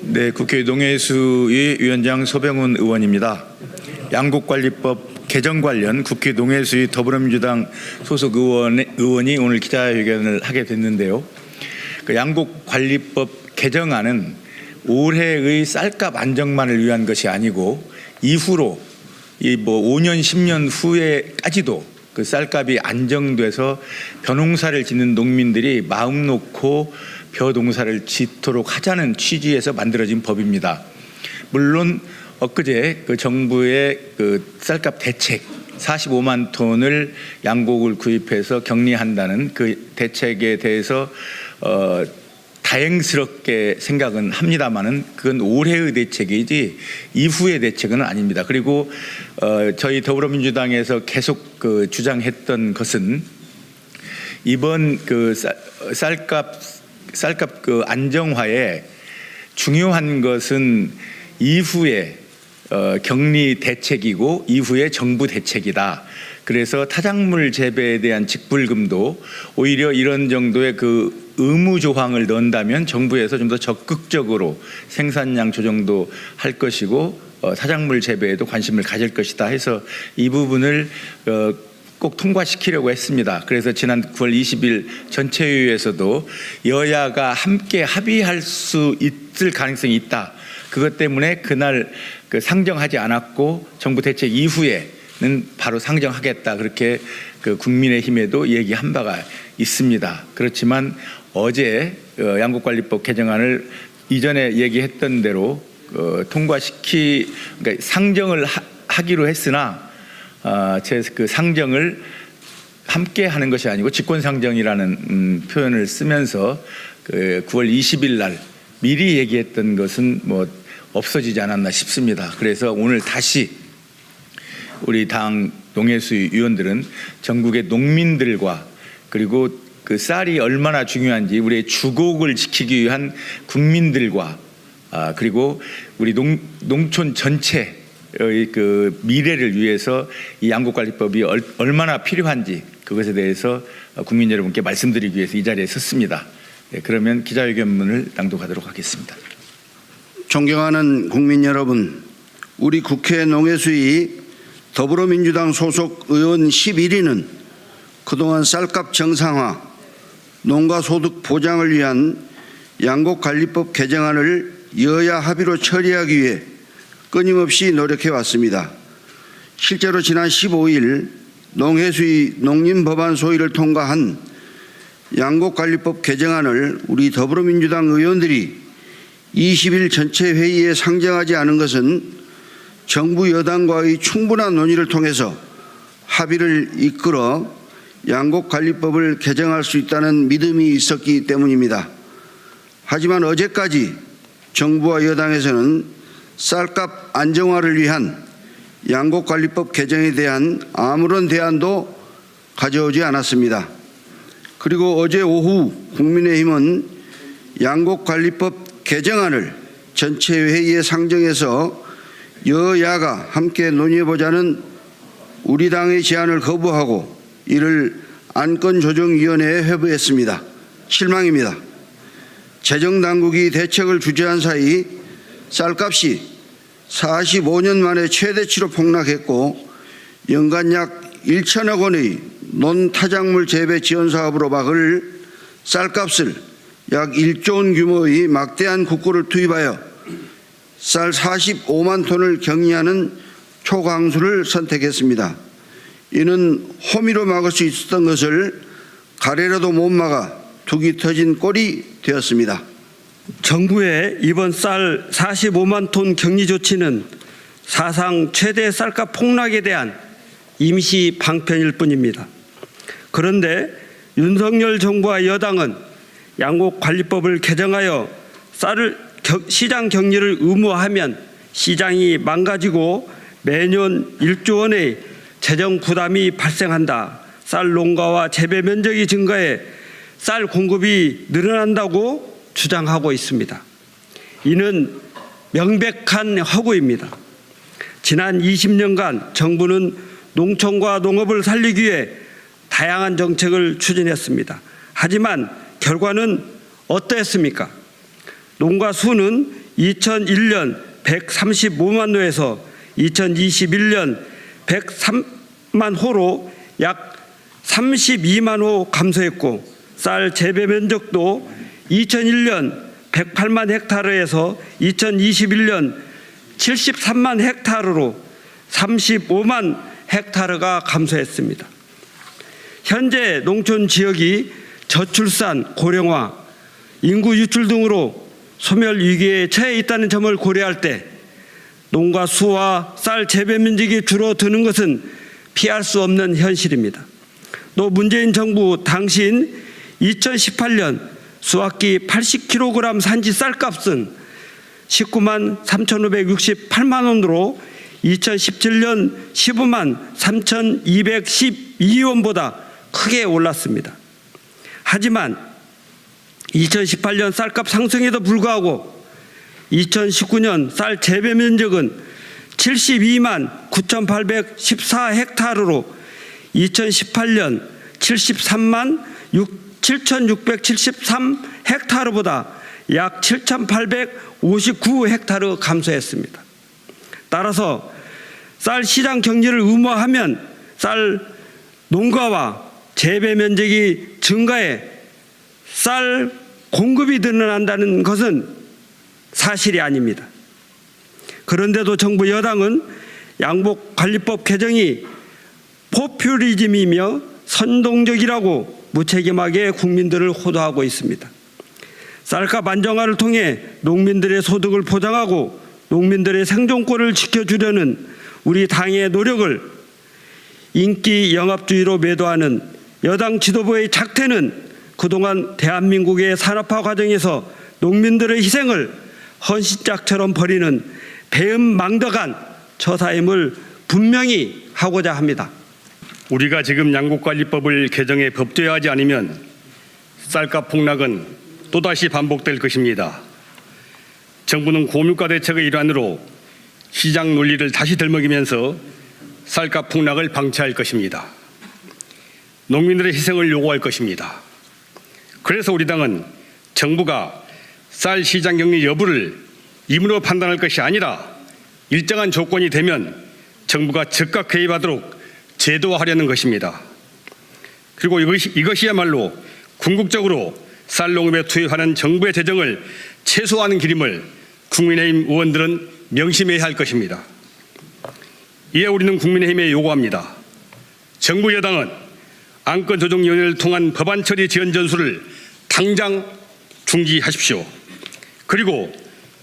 네, 국회 농해수위 위원장 소병훈 의원입니다. 양곡관리법 개정 관련 국회 농해수위 더불어민주당 소속 의원이 오늘 기자회견을 하게 됐는데요. 그 양곡관리법 개정안은 올해의 쌀값 안정만을 위한 것이 아니고 이후로 5년, 10년 후에까지도 그 쌀값이 안정돼서 벼농사를 짓는 농민들이 마음 놓고 벼농사를 짓도록 하자는 취지에서 만들어진 법입니다. 물론 엊그제 그 정부의 그 쌀값 대책 45만 톤을 양곡을 구입해서 격리한다는 그 대책에 대해서 다행스럽게 생각은 합니다만은 그건 올해의 대책이지 이후의 대책은 아닙니다. 그리고 저희 더불어민주당에서 계속 그 주장했던 것은 이번 그 쌀값 그 안정화에 중요한 것은 이후에 격리 대책이고 이후에 정부 대책이다. 그래서 타작물 재배에 대한 직불금도 오히려 이런 정도의 그 의무 조항을 넣는다면 정부에서 좀 더 적극적으로 생산량 조정도 할 것이고 타작물 재배에도 관심을 가질 것이다 해서 이 부분을 꼭 통과시키려고 했습니다. 그래서 지난 9월 20일 전체회의에서도 여야가 함께 합의할 수 있을 가능성이 있다. 그것 때문에 그날 그 상정하지 않았고 정부 대책 이후에는 바로 상정하겠다. 그렇게 그 국민의힘에도 얘기한 바가 있습니다. 그렇지만 어제 양곡관리법 개정안을 이전에 얘기했던 대로 그러니까 상정을 하기로 했으나 그 상정을 함께 하는 것이 아니고 직권상정이라는 표현을 쓰면서 그 9월 20일 날 미리 얘기했던 것은 뭐 없어지지 않았나 싶습니다. 그래서 오늘 다시 우리 당 농해수위 위원들은 전국의 농민들과 그리고 그 쌀이 얼마나 중요한지 우리의 주곡을 지키기 위한 국민들과 그리고 우리 농촌 전체의 그 미래를 위해서 이 양곡관리법이 얼마나 필요한지 그것에 대해서 국민 여러분께 말씀드리기 위해서 이 자리에 섰습니다. 네, 그러면 기자회견문을 낭독하도록 하겠습니다. 존경하는 국민 여러분, 우리 국회 농해수위 더불어민주당 소속 의원 11인은 그동안 쌀값 정상화, 농가 소득 보장을 위한 양곡관리법 개정안을 여야 합의로 처리하기 위해 끊임없이 노력해 왔습니다. 실제로 지난 15일 농해수위 농림법안 소위를 통과한 양곡관리법 개정안을 우리 더불어민주당 의원들이 20일 전체 회의에 상정하지 않은 것은 정부 여당과의 충분한 논의를 통해서 합의를 이끌어 양곡관리법을 개정할 수 있다는 믿음이 있었기 때문입니다. 하지만 어제까지 정부와 여당에서는 쌀값 안정화를 위한 양곡관리법 개정에 대한 아무런 대안도 가져오지 않았습니다. 그리고 어제 오후 국민의힘은 양곡관리법 개정안을 전체 회의에 상정해서 여야가 함께 논의해보자는 우리 당의 제안을 거부하고 이를 안건조정위원회에 회부했습니다. 실망입니다. 재정당국이 대책을 주재한 사이 쌀값이 45년 만에 최대치로 폭락했고 연간 약 1천억 원의 논타작물 재배 지원 사업으로 막을 쌀값을 약 1조 원 규모의 막대한 국고를 투입하여 쌀 45만 톤을 격리하는 초강수를 선택했습니다. 이는 호미로 막을 수 있었던 것을 가래로도 못 막아 둑이 터진 꼴이 되었습니다. 정부의 이번 쌀 45만 톤 격리 조치는 사상 최대 쌀값 폭락에 대한 임시 방편일 뿐입니다. 그런데 윤석열 정부와 여당은 양곡관리법을 개정하여 쌀을 시장 격리를 의무화하면 시장이 망가지고 매년 1조 원의 재정 부담이 발생한다. 쌀 농가와 재배 면적이 증가해 쌀 공급이 늘어난다고 주장하고 있습니다. 이는 명백한 허구입니다. 지난 20년간 정부는 농촌과 농업을 살리기 위해 다양한 정책을 추진했습니다. 하지만 결과는 어떠했습니까? 농가 수는 2001년 135만 호에서 2021년 103만 호로 약 32만 호 감소했고, 쌀 재배 면적도 2001년 108만 헥타르에서 2021년 73만 헥타르로 35만 헥타르가 감소했습니다. 현재 농촌 지역이 저출산, 고령화, 인구 유출 등으로 소멸 위기에 처해 있다는 점을 고려할 때 농가 수와 쌀 재배 면적이 줄어드는 것은 피할 수 없는 현실입니다. 또 문재인 정부 당시인 2018년 수확기 80kg 산지 쌀값은 19만 3,568만 원으로 2017년 15만 3,212원보다 크게 올랐습니다. 하지만 2018년 쌀값 상승에도 불구하고 2019년 쌀 재배 면적은 72만 9,814헥타르로 2018년 73만 7,673헥타르보다 약 7,859헥타르 감소했습니다. 따라서 쌀 시장 경제를 의무화하면 쌀 농가와 재배 면적이 증가해 쌀 공급이 늘어난다는 것은 사실이 아닙니다. 그런데도 정부 여당은 양곡관리법 개정이 포퓰리즘이며 선동적이라고 무책임하게 국민들을 호도하고 있습니다. 쌀값 안정화를 통해 농민들의 소득을 보장하고 농민들의 생존권을 지켜주려는 우리 당의 노력을 인기 영합주의로 매도하는 여당 지도부의 작태는 그동안 대한민국의 산업화 과정에서 농민들의 희생을 헌신짝처럼 버리는 배은망덕한 처사임을 분명히 하고자 합니다. 우리가 지금 양곡관리법을 개정해 법제화하지 않으면 쌀값 폭락은 또다시 반복될 것입니다. 정부는 고물가 대책의 일환으로 시장 논리를 다시 들먹이면서 쌀값 폭락을 방치할 것입니다. 농민들의 희생을 요구할 것입니다. 그래서 우리 당은 정부가 쌀 시장 격리 여부를 임의로 판단할 것이 아니라 일정한 조건이 되면 정부가 즉각 개입하도록 제도화하려는 것입니다. 그리고 이것이야말로 궁극적으로 쌀농업에 투입하는 정부의 재정을 최소화하는 길임을 국민의힘 의원들은 명심해야 할 것입니다. 이에 우리는 국민의힘에 요구합니다. 정부 여당은 안건조정위원회를 통한 법안 처리 지연 전술을 당장 중지하십시오. 그리고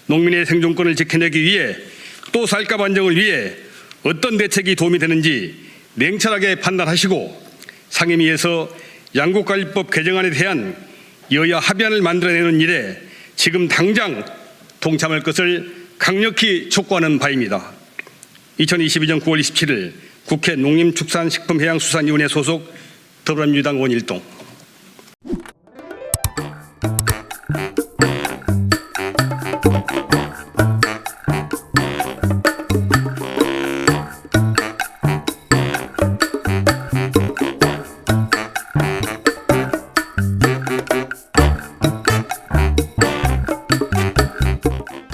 농민의 생존권을 지켜내기 위해 또 쌀값 안정을 위해 어떤 대책이 도움이 되는지 냉철하게 판단하시고 상임위에서 양곡관리법 개정안에 대한 여야 합의안을 만들어내는 일에 지금 당장 동참할 것을 강력히 촉구하는 바입니다. 2022년 9월 27일 국회 농림축산식품해양수산위원회 소속 더불어민주당 의원 일동.